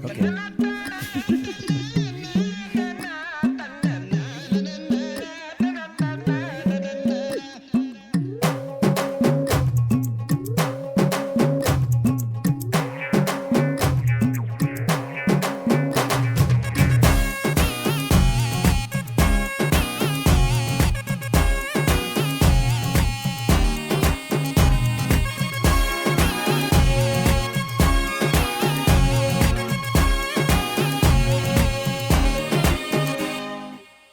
Okay.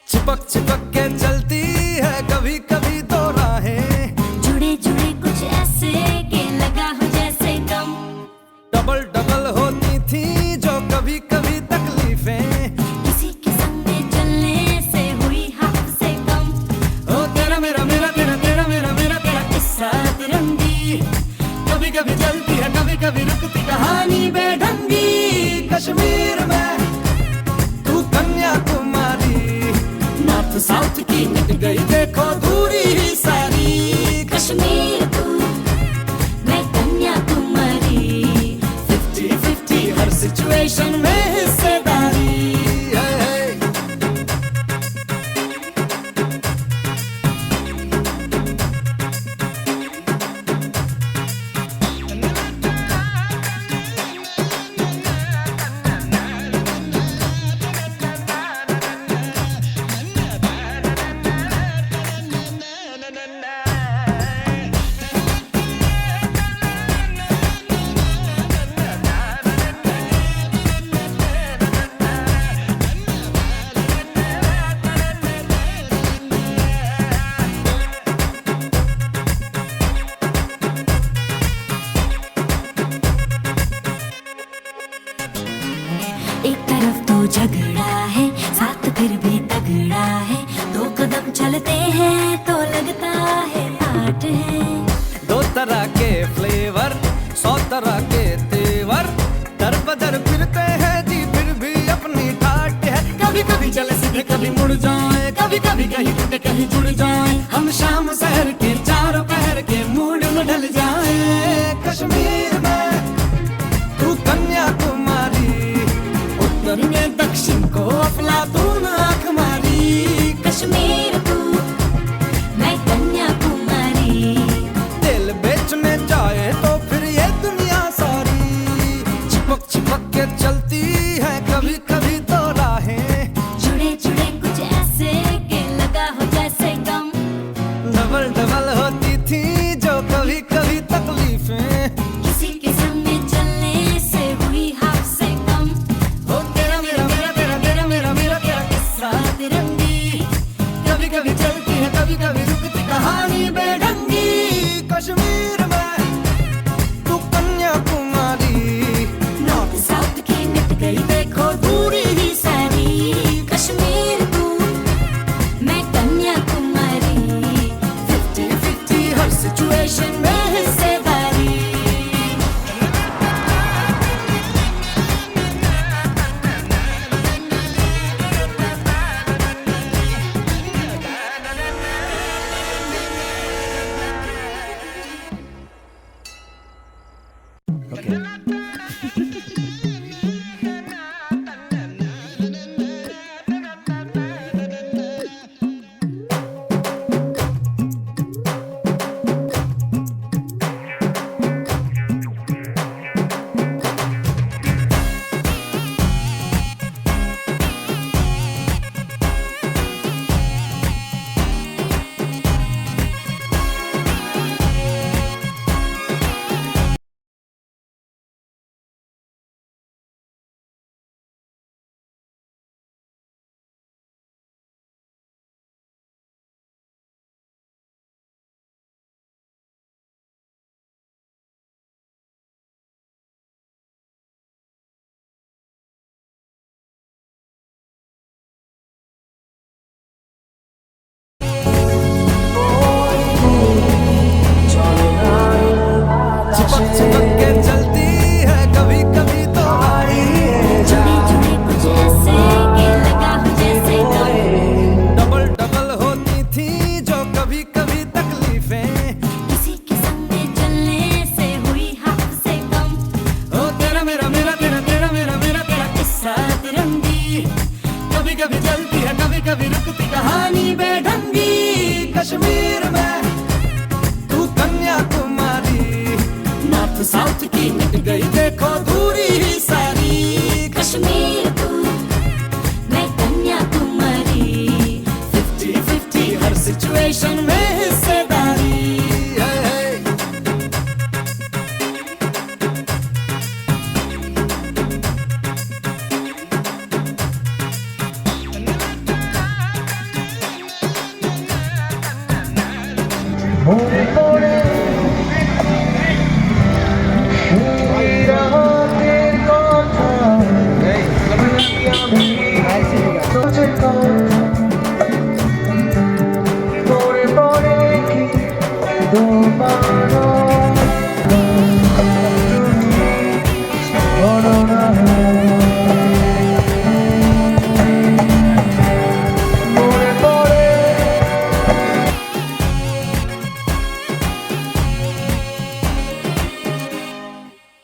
चिपक चिपक के चलती है कभी कभी तो राहें, जुड़े जुड़े कुछ ऐसे के लगा हो जैसे गम। डबल डबल होती थी जो कभी कभी तकलीफें, किसी के संग में चलने से हुई हद से कम। ओ तेरा मेरा मेरा तेरा तेरा मेरा मेरा तेरा किस्सा तिरंगी कभी कभी चलती है कभी कभी रुकती कहानी बेढंगी। कश्मीर में तू कन्याकुमारी, नॉर्थ साउथ की मिट गई देखो दूरी ही सारी। कश्मीर तू मैं कन्याकुमारी, 50-50 हर सिचुएशन में हिस्सेदारी। एक तरफ तो झगड़ा है साथ फिर भी तगड़ा है। दो कदम चलते हैं तो लगता है आठ है। दो तरह के फ्लेवर 100 तरह के तेवर, दर बदर फिरते हैं जी फिर भी अपनी ठाट है। कभी कभी चले सीधे कभी मुड़ जाए, कभी कभी कहीं टूटे कहीं जुड़ जाए। हम शाम शहर के चारों पहर के मूड में ढल जाए। कश्मीर में तू कन्याकुमारी, उत्तर में दक्षिण को अफलातून आंख मारी। कश्मीर तू मैं कन्याकुमारी, दिल बेचने जाए तो फिर ये दुनिया सारी। चिपक चिपक के चलती है कभी कभी तो राहें, जुड़े जुड़े कुछ ऐसे के लगा हो जैसे गम। डबल डबल होती थी जो कभी कभी तकलीफें, किसी के संग में चलने से हुई हद से कम। ओ तेरा मेरा मेरा तेरा तेरा मेरा मेरा तेरा किस्सा तिरंगी कभी कभी चलती है कभी कभी रुकती कहानी बेढंगी। कश्मीर में तू कन्याकुमारी, नॉर्थ साउथ की मिट गई कभी रुकती कहानी बेढंगी। कश्मीर में तू कन्याकुमारी, नॉर्थ साउथ की मिट गई देखो दूरी ही सारी। कश्मीर तू मैं कन्याकुमारी, 50-50 हर सिचुएशन में हिस्सेदारी।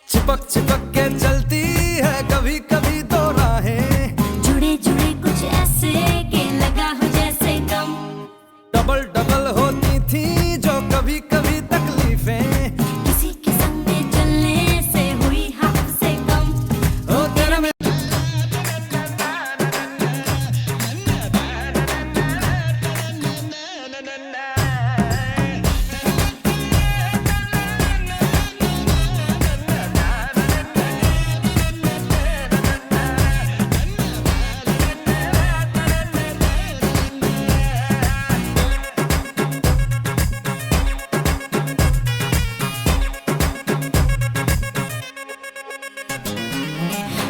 चिपक चिपक के चलती है कभी कभी दो राहें, जुड़े जुड़े कुछ ऐसे के लगा हो जैसे गम। डबल डबल होती थी जो कभी कभी तकलीफें, किसी के संग में चलने से हुई हाथ से कम। ओ तेरा में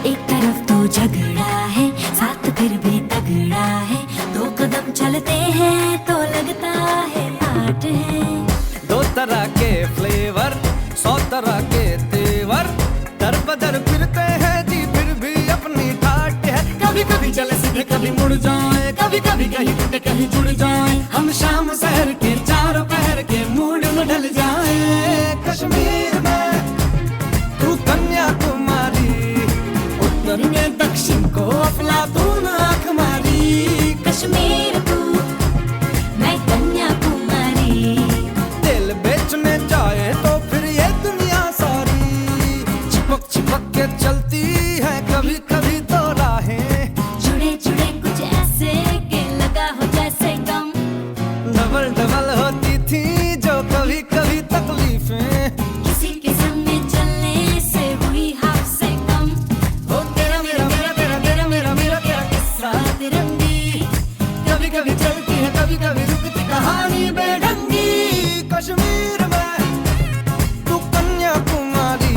एक तरफ तो झगड़ा है, साथ फिर भी तगड़ा है। दो कदम चलते हैं तो लगता है आठ है। दो तरह के फ्लेवर, 100 तरह के तेवर, दर बदर फिरते हैं जी फिर भी अपनी ठाट है। कभी कभी चले सीधे कभी मुड़ जाए, कभी कभी कहीं टूटे कहीं जुड़ जाए। हम शाम शहर के चारों पहर के मूड में ढल जाए। कश्मीर में तू कन्याकुमारी, उत्तर में दक्षिण को अफलातून आंख मारी। कश्मीर तू मैं कन्याकुमारी, दिल बेचने जाए तो फिर ये दुनिया सारी। चिपक चिपक के चलती है कभी कभी तो राहें, जुड़े जुड़े कुछ ऐसे के लगा हो जैसे गम। डबल डबल होती थी जो कभी कभी तकलीफें, किसी के संग में चलने से हुई हाथ से कम। हो तेरा मेरा मेरा तेरा तेरा मेरा मेरा तेरा किस्सा तिरंगी कभी कभी चलती है कभी कभी रुकती कहानी बेढंगी। कश्मीर में तू कन्याकुमारी,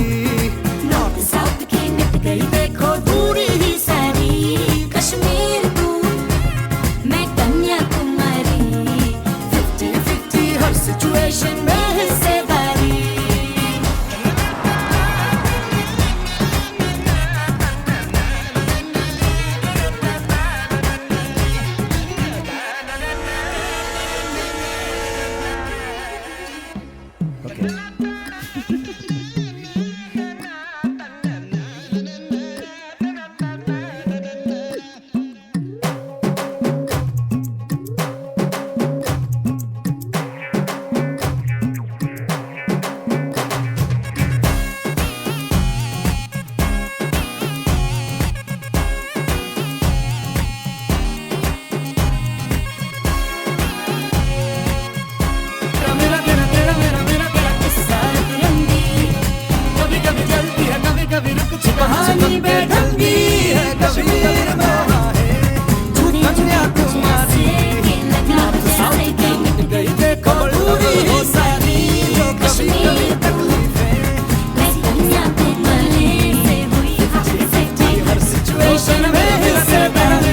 नॉर्थ साउथ की मिट गई देखो दूरी ही सारी। कश्मीर तू मैं कन्याकुमारी, 50-50 हर सिचुएशन में हिस्सेदारी। मेरा तेरा तेरा मेरा मेरा तेरा किस्सा तिरंगी, कभी कभी चलती है कभी कभी रुकती कहानी बेढंगी है। कश्मीर में तू कन्याकुमारी, नॉर्थ साउथ की मिट गई देखो दूरी ही सारी। जो कभी कभी तकलीफें, मैं कन्याकुमारी से हुई हाथ से कम। हर सिचुएशन में हिस्सेदारी।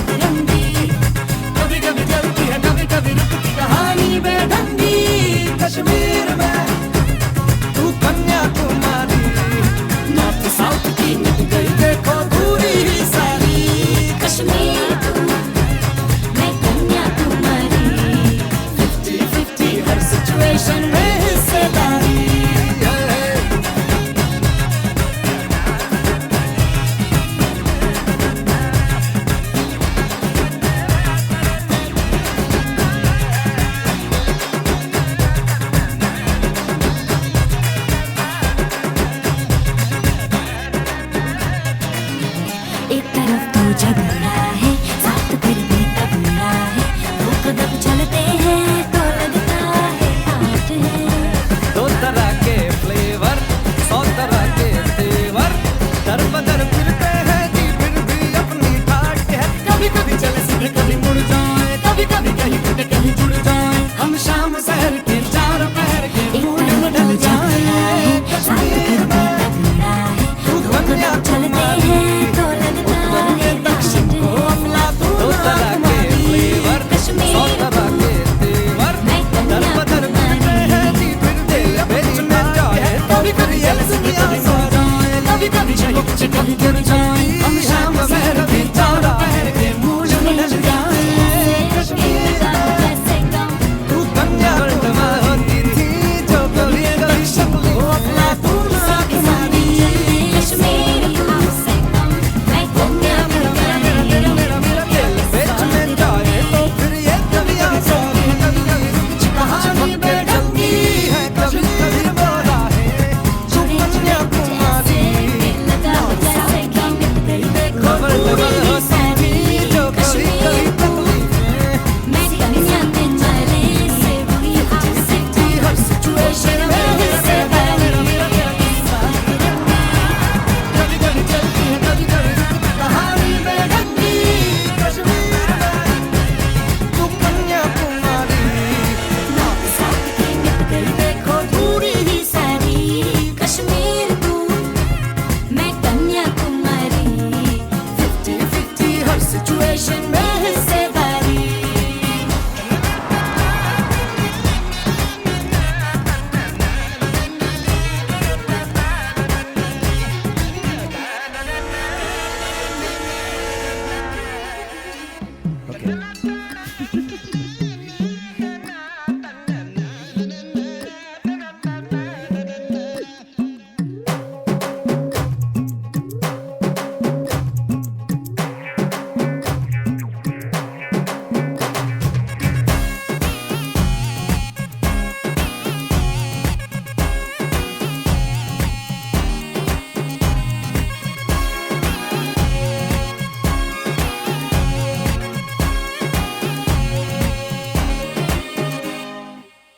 तिरंगी कभी कभी चलती है कभी कभी रुकती कहानी बेढंगी। कश्मीर में तू कन्याकुमारी, नॉर्थ साउथ की मिट गई देखो दूरी ही सारी। कश्मीर तू मैं कन्याकुमारी, 50-50 हर सिचुएशन में हिस्सेदारी। दर बदर फिरते हैं जी फिर भी अपनी ठाट है। कभी कभी चले सीधे कभी मुड़ जाए, कभी कभी कहीं टूटे कहीं जुड़ जाए, हम शाम शहर के चार पैर के मूड में ढल जाए। कश्मीर में तू कन्या चलते हैं तो लगता है दक्षिण को अफलातून दो तरह के फ्लेवर, सौ तरह के तेवर, दर बदर फिरते हैं जी फिर दिल बेचने जाए। कभी कभी चले सीधे कभी मुड़ जाए, कभी कभी कहीं गिर जाए, हम शाम शहर के चार पैर के मूड में ढल जाए। कश्मीर तू कन्या होती थी जो कभी कभी शक्ल को अफलातून आँख मारी। बेचने जाए तो फिर ये दुनिया सारी कभी कभी कहानी बेढंगी है, कभी कभी राहें तू कन्याकुमारी। खबर डबल होती थी जो कभी कभी तकलीफें, हर सिचुएशन में कभी कभी चलती है कभी कभी कहानी बेढंगी। कश्मीर तू कन्याकुमारी, देखो दूरी ही सारी कश्मीर तू मैं कन्याकुमारी 50-50 हर सिचुएशन में हिस्सेदारी।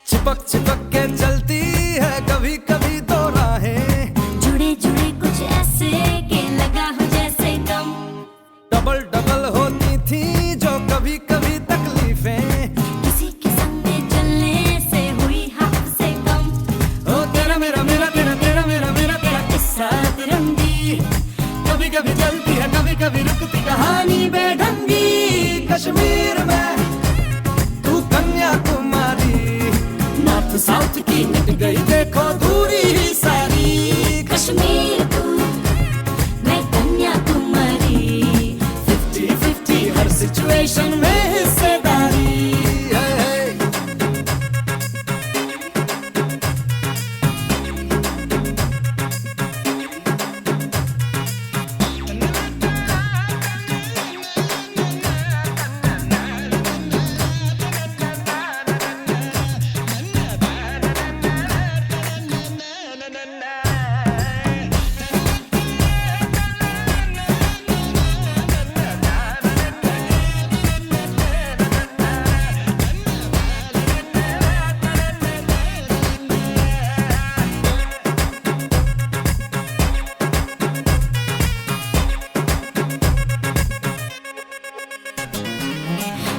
चिपक चिपक के चलती है कभी कभी तो राहें, जुड़े जुड़े कुछ ऐसे के लगा हो जैसे गम, डबल डबल होती थी जो कभी कभी तकलीफें, किसी के संग में चलने से हुई हद से कम। ओ तेरा मेरा मेरा तेरा तेरा मेरा मेरा तेरा किस्सा तिरंगी कभी कभी चलती है कभी कभी रुकती कहानी बेढंगी। कश्मीर में तू कन्याकुमारी, नॉर्थ साउथ की मिट गई देखो दूरी ही सारी। कश्मीर तू मैं कन्याकुमारी 50-50 हर सिचुएशन में हिस्सेदारी।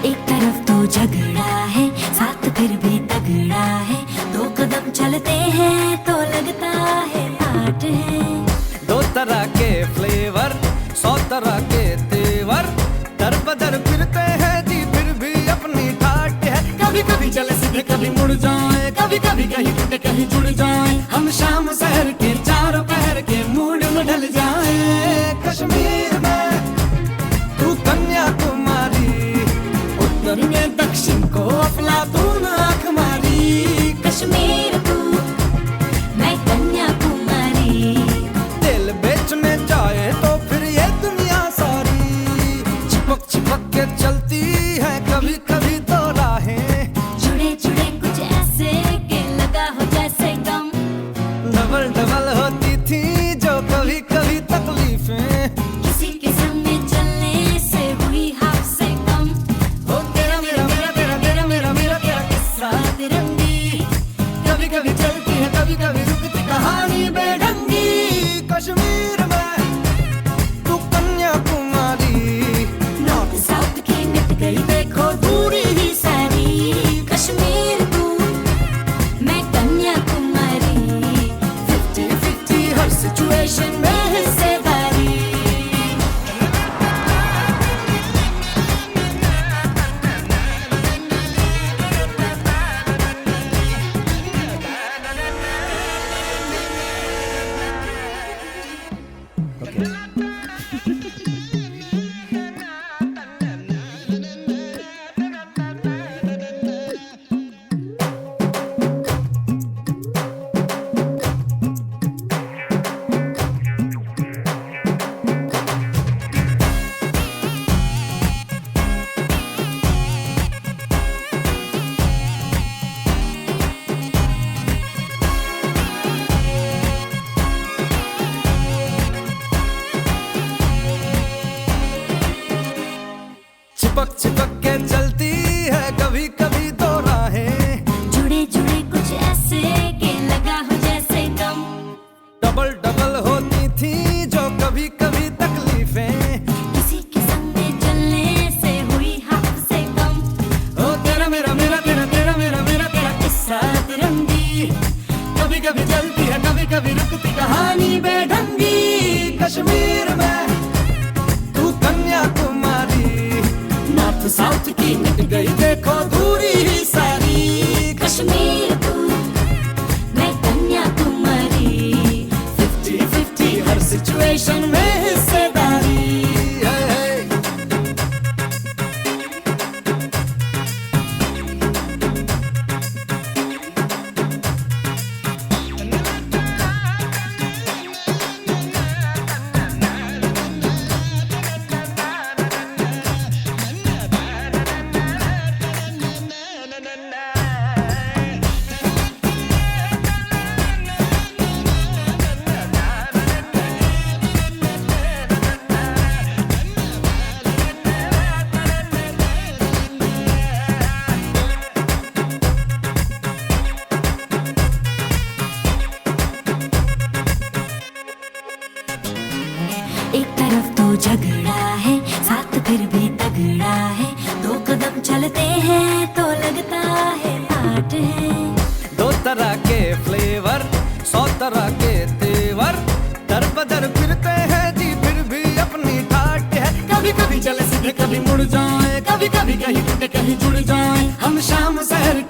एक तरफ तो झगड़ा है साथ फिर भी तगड़ा है, दो कदम चलते हैं तो लगता है आठ है। दो तरह के फ्लेवर, सौ तरह के तेवर, दर बदर फिरते हैं जी फिर भी अपनी ठाट है। कभी कभी चले सीधे कभी मुड़ जाए, कभी कभी कहीं टूटे कहीं जुड़ जाए, हम शाम शहर के चार पैर के मूड में ढल जाए। कश्मीर में तू कन्याकुमारी, उत्तर में दक्षिण को अफलातून आँख मारी। कश्मीर तू मैं कन्याकुमारी, दिल बेचने जाए तो फिर ये दुनिया सारी चिपक चिपक के चलती है कभी कभी तो राहें, जुड़े जुड़े कुछ ऐसे के लगा हो जैसे गम, डबल डबल हो चिपक के चलती है कभी कभी दो राहें, जुड़े जुड़े कुछ ऐसे के लगा हो जैसे गम, डबल डबल होती थी जो कभी कभी तकलीफें, किसी के संग में चलने से हुई हद से कम। ओ तेरा मेरा मेरा तेरा तेरा मेरा मेरा तेरा किस्सा तिरंगी, कभी कभी चलती है कभी कभी रुकती कहानी बेढंगी। कश्मीर में तू कन्याकुमारी, नॉर्थ साउथ की मिट गई देखो दूरी ही सारी। कश्मीर तू मैं कन्याकुमारी, 50-50 हर सिचुएशन में हिस्सेदारी। एक तरफ तो झगड़ा है, साथ फिर भी तगड़ा है, दो कदम चलते हैं तो लगता है आठ है। दो तरह के फ्लेवर, 100 तरह के तेवर, दर बदर फिरते हैं जी फिर भी अपनी ठाट है। कभी कभी चले सीधे कभी मुड़ जाए, कभी कभी कहीं टूटे कहीं जुड़ जाए, हम शाम शहर